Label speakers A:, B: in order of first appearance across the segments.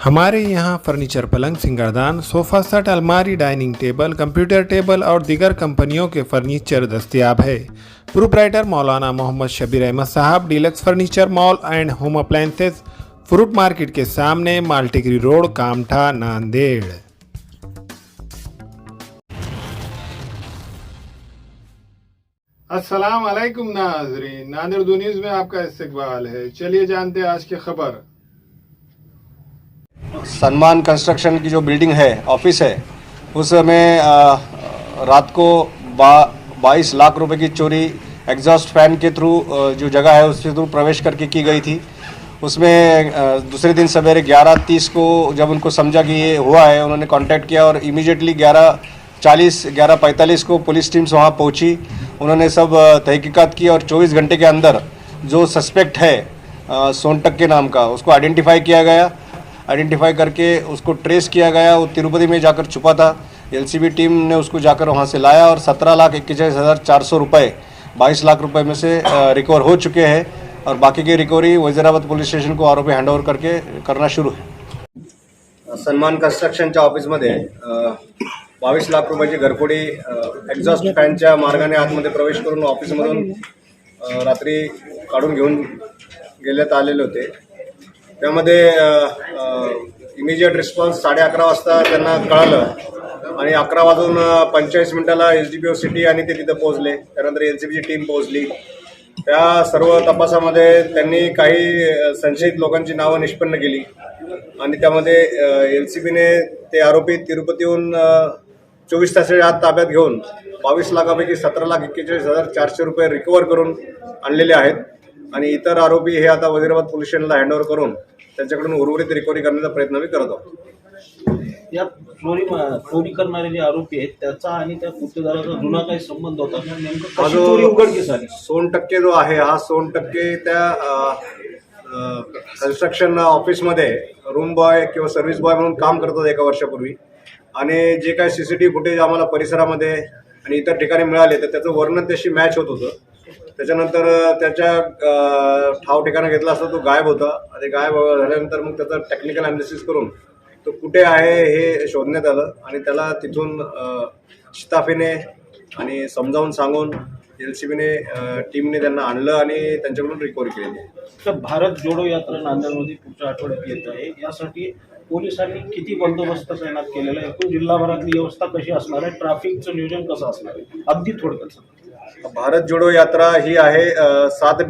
A: हमारे यहाँ फर्नीचर, पलंग, सिंगारदान, सोफा सेट, अलमारी, डाइनिंग टेबल, कंप्यूटर टेबल और दीगर कंपनियों के फर्नीचर दस्तयाब है। Proprietor Maulana Mohammad Shabbir Ahmed Sahab, deluxe furniture mall and home appliances, fruit market के सामने, माल्टीगिरी रोड, कामठा, नांदेड़। अस्सलाम वालेकुम नाज़रीन, नांदेड़ दो न्यूज़ में आपका इस्तकबाल है। चलिए जानते हैं आज की खबर।
B: सलमान कंस्ट्रक्शन की जो बिल्डिंग है, ऑफिस है, उसमें रात को 22 लाख रुपए की चोरी एग्जॉस्ट फैन के थ्रू जो जगह है उसके थ्रू प्रवेश करके की गई थी। उसमें दूसरे दिन सवेरे 11:30 को जब उनको समझा कि ये हुआ है, उन्होंने कांटेक्ट किया और इमीडिएटली 11:40 11:45 को पुलिस टीम्स वहाँ पहुँची। उन्होंने सब तहकीकात की और 24 घंटे के अंदर जो सस्पेक्ट है सोनटक के नाम का, उसको आइडेंटिफाई किया गया। आइडेंटिफाई करके उसको ट्रेस किया गया। वो तिरुपति में जाकर छुपा था। एलसीबी टीम ने उसको जाकर वहाँ से लाया और 17,41,400 रुपये 22 लाख रुपए में से रिकवर हो चुके हैं और बाकी की रिकवरी वजीराबाद पुलिस स्टेशन को आरोपी हँडओव्हर करके करना सुरू है। सलमान कंस्ट्रक्शनच्या ऑफिसमध्ये 22 लाख रुपयाची घरफोडी एक्झॉस्ट फॅनच्या मार्गाने आतमध्ये प्रवेश करून ऑफिसमधून रात्री काढून घेऊन गेल्यात आलेले होते। त्यामध्ये इमिजिएट रिस्पॉन्स 11:30 वाजता त्यांना कळालं आणि 11:45 एसडीपीओ सिटी आणि ते तिथं पोहोचले। त्यानंतर एलसीबीची टीम पोहोचली। त्या सर्व तपासामध्ये त्यांनी काही संशयित लोकांची नावं निष्पन्न केली आणि त्यामध्ये एलसीबीने ते आरोपी तिरुपतीहून 24 तासाच्या आत ताब्यात घेऊन 22 लाखापैकी 17,41,400 रुपये रिकवर करून आणलेले आहेत आणि इतर आरोपी हे आता वजीराबाद पोलीस स्टेशनला हँडओव्हर करून त्यांच्याकडून उर्वरित रिकव्हरी करण्याचा प्रयत्न मी करत आहोत।
C: या चोरी करणारे जे आरोपी आहेत त्याचा आणि त्या गुत्तेदाराचा जुना काही संबंध होता का? नेमकं कशी चोरी उघडकीस आली?
B: सोनटक्के जो आहे हा सोनटक्के त्या कन्स्ट्रक्शन ऑफिसमध्ये रूम बॉय किंवा सर्व्हिस बॉय म्हणून काम करत होता 1 वर्षापूर्वी आणि जे काही सीसीटीव्ही फुटेज आम्हाला परिसरामध्ये आणि इतर ठिकाणी मिळाले तर त्याचं वर्णन त्याशी मॅच होत होतं। त्याच्यानंतर त्याच्या ठाव ठिकाणं घेतला असता तो गायब होता आणि गायब झाल्यानंतर मग त्याचा टेक्निकल ॲनालिसिस करून तो कुठे आहे हे शोधण्यात आलं आणि त्याला तिथून शिताफीने आणि समजावून सांगून एलसीबीने टीमने त्यांना आणलं आणि त्यांच्याकडून रिकव्हरी केली।
C: तर भारत जोडो यात्रा नांदेडमध्ये पुढच्या आठवड्यात येत आहे, यासाठी पोलिसांनी किती बंदोबस्त तैनात केलेला आहे? एकूण जिल्हाभरातली व्यवस्था कशी असणार आहे? ट्रॅफिकचं नियोजन कसं असणार आहे? अगदी थोडक्यात।
B: भारत जोडो यात्रा ही आहे 7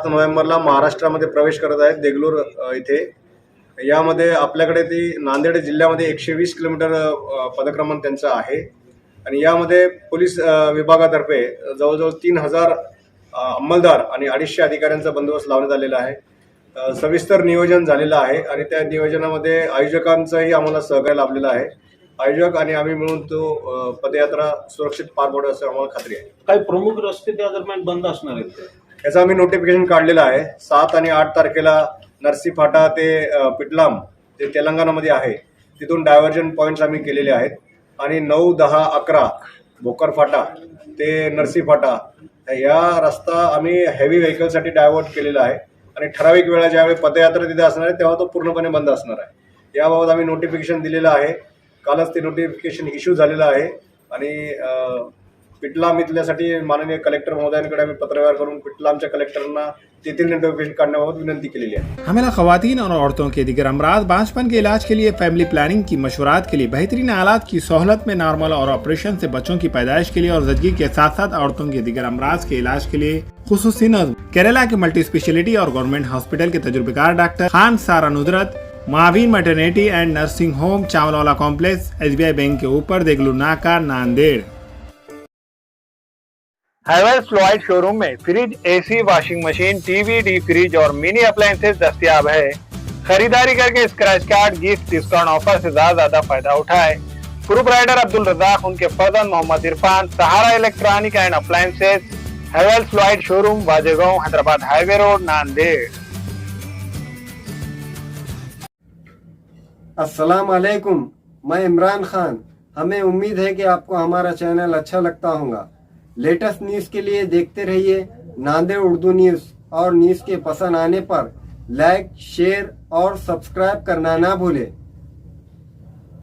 B: नोव्हेंबरला महाराष्ट्रामध्ये प्रवेश करत आहे देगलूर इथे। यामध्ये आपल्याकडे ती नांदेड जिल्ह्यामध्ये 120 किलोमीटर पदक्रमण त्यांचं आहे आणि यामध्ये पोलीस विभागातर्फे जवळजवळ 3,000 अंमलदार आणि 250 अधिकाऱ्यांचा बंदोबस्त लावण्यात आलेला आहे। सविस्तर नियोजन झालेलं आहे आणि त्या नियोजनामध्ये आयोजकांचाही आम्हाला सहकार्य लाभलेलं आहे। आयोजक आणि आम्ही मिळून तो पदयात्रा सुरक्षित पार पाडू असं आम्हाला खात्री आहे।
C: काही प्रमुख रस्ते त्या दरम्यान बंद असणार आहेत?
B: याचं आम्ही नोटिफिकेशन काढलेलं आहे। 7 आणि 8 तारखेला नरसी फाटा ते पिटलाम ते तेलंगणामध्ये आहे, तिथून डायव्हर्जन पॉईंट्स आम्ही केलेले आहेत आणि 9, 10, 11 भोकर फाटा ते नरसी फाटा या रस्ता आम्ही हेवी व्हेकलसाठी डायव्हर्ट केलेला आहे आणि ठराविक वेळा ज्यावेळी पदयात्रा तिथे असणार आहे तेव्हा तो पूर्णपणे बंद असणार आहे। याबाबत आम्ही नोटिफिकेशन दिलेलं आहे। कालच ते नोटिफिकेशन इश्यू झालेलं आहे आणि पिटलाम इथल्यासाठी माननीय कलेक्टर महोदयांकडे आम्ही पत्रव्यवहार करून पिटलामच्या कलेक्टरांना तेथील नोटिफिकेशन काढण्याबाबत विनंती केलेली आहे।
A: हमेला ख़वातीन और औरतों के दीगर अमराज, बांझपन के इलाज के लिए, फैमिली प्लानिंग की मशवरात के लिए, बेहतरीन आलात की सहूलत में, नॉर्मल और ऑपरेशन से बच्चों की पैदाइश के लिए और ज़चगी के साथ साथ औरतों के दीगर अमराज के इलाज के लिए खुसूसी नज़्म केरला के मल्टी स्पेशलिटी और गवर्नमेंट हॉस्पिटल के तजुर्बेकार doctor Khan Sara Nudrat, Mavin maternity and nursing home, Chawalwala complex, SBI bank के ऊपर, देगलू नाका, नांदेड़।
D: हैवेल्स फ्लोराइड शोरूम में fridge, AC, washing machine, TV, D fridge और मिनी अप्लायंसेस दस्तयाब है। खरीदारी करके scratch card, gift, discount offer से ज्यादा फायदा उठाए। प्रोप्राइटर अब्दुल रज़ाक, उनके फर्जंद Mohammad Irfan, Sahara electronic and appliances, Havells fluoride showroom, Wajegaon, Hyderabad highway road, Nanded.
E: अस्सलाम वालेकुम, मैं इमरान खान। हमें उम्मीद है कि आपको हमारा चैनल अच्छा लगता होगा। लेटेस्ट न्यूज़ के लिए देखते रहिए नांदेड़ उर्दू न्यूज़ और न्यूज़ के पसंद आने पर लाइक, शेयर और सब्सक्राइब करना ना भूलें।